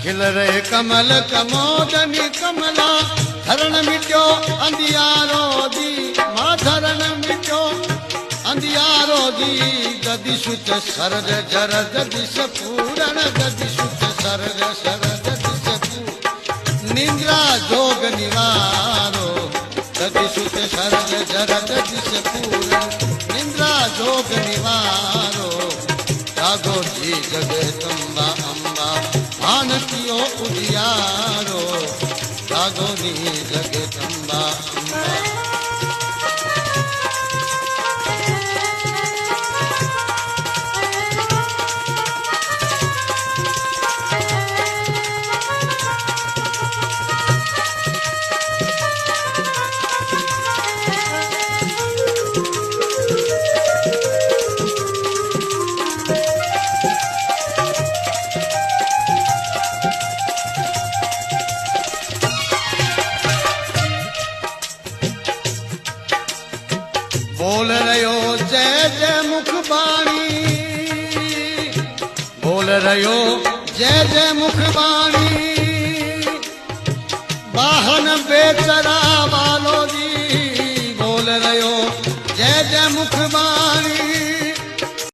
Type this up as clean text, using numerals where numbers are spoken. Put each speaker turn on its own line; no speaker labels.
खिल रहे कमल कमोदनी कमला धरण मिट्यो अंधियारो दी मां धरण मिट्यो अंधियारो दी गदि सुत सरद जर दिश पूरण गदि सुत सरद दिश पूरण निंद्रा जोग निवारो गदि सुत सरद जर दिश पूरण निंद्रा जोग निवारो जागो जी जगदम्बा अम्बा भानकियो उजियारो जागो नी जगदम्बा अम्बा। बोल रयो जय जय मुख बाणी बोल रयो जय जय मुख बाणी वाहन बेचरा वालो जी बोल रयो जय जय मुख बाणी